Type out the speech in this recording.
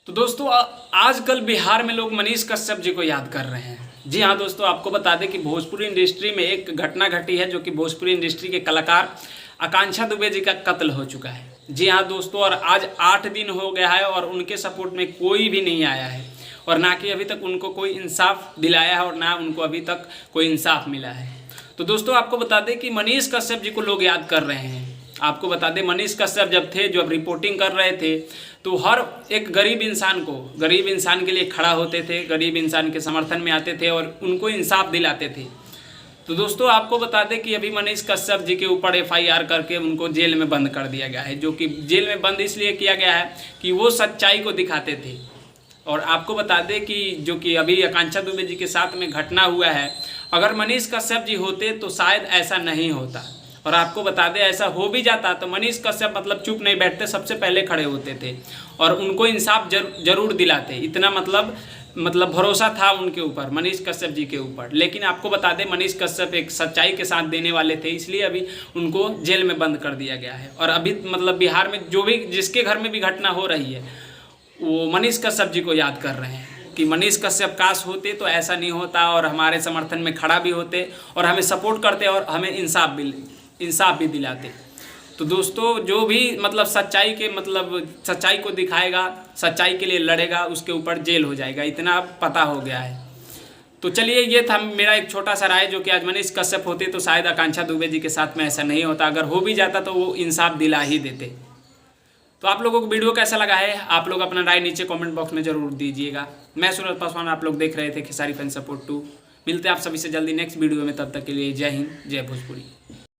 तो दोस्तों आजकल बिहार में लोग मनीष कश्यप जी को याद कर रहे हैं। जी हाँ दोस्तों, आपको बता दें कि भोजपुरी इंडस्ट्री में एक घटना घटी है जो कि भोजपुरी इंडस्ट्री के कलाकार आकांक्षा दुबे जी का कत्ल हो चुका है। जी हाँ दोस्तों, और आज 8 दिन हो गया है और उनके सपोर्ट में कोई भी नहीं आया है और ना कि अभी तक उनको कोई इंसाफ दिलाया है और ना उनको अभी तक कोई इंसाफ मिला है। तो दोस्तों आपको बता दें कि मनीष कश्यप जी को लोग याद कर रहे हैं। आपको बता दें मनीष कश्यप जब रिपोर्टिंग कर रहे थे तो हर एक गरीब इंसान के लिए खड़ा होते थे, गरीब इंसान के समर्थन में आते थे और उनको इंसाफ दिलाते थे। तो दोस्तों आपको बता दें कि अभी मनीष कश्यप जी के ऊपर FIR करके उनको जेल में बंद कर दिया गया है, जो कि जेल में बंद इसलिए किया गया है कि वो सच्चाई को दिखाते थे। और आपको बता दें कि जो कि अभी आकांक्षा दुबे जी के साथ में घटना हुआ है, अगर मनीष कश्यप जी होते तो शायद ऐसा नहीं होता। और आपको बता दें ऐसा हो भी जाता तो मनीष कश्यप चुप नहीं बैठते, सबसे पहले खड़े होते थे और उनको इंसाफ जरूर दिलाते। इतना मतलब भरोसा था उनके ऊपर, मनीष कश्यप जी के ऊपर। लेकिन आपको बता दें मनीष कश्यप एक सच्चाई के साथ देने वाले थे, इसलिए अभी उनको जेल में बंद कर दिया गया है। और अभी बिहार में जो भी जिसके घर में भी घटना हो रही है वो मनीष कश्यप जी को याद कर रहे हैं कि मनीष कश्यप काश होते तो ऐसा नहीं होता और हमारे समर्थन में खड़ा भी होते और हमें सपोर्ट करते और हमें इंसाफ भी दिलाते। तो दोस्तों जो भी सच्चाई को दिखाएगा, सच्चाई के लिए लड़ेगा, उसके ऊपर जेल हो जाएगा, इतना पता हो गया है। तो चलिए ये था मेरा एक छोटा सा राय, जो कि आज मनीष कश्यप होते तो शायद आकांक्षा दुबे जी के साथ में ऐसा नहीं होता। अगर हो भी जाता तो वो इंसाफ दिला ही देते। तो आप लोगों को वीडियो कैसा लगा है, आप लोग अपना राय नीचे कमेंट बॉक्स में ज़रूर दीजिएगा। मैं सूरज पासवान, आप लोग देख रहे थे खेसारी फैन सपोर्ट 2। मिलते हैं आप सभी से जल्दी नेक्स्ट वीडियो में, तब तक के लिए जय हिंद, जय भोजपुरी।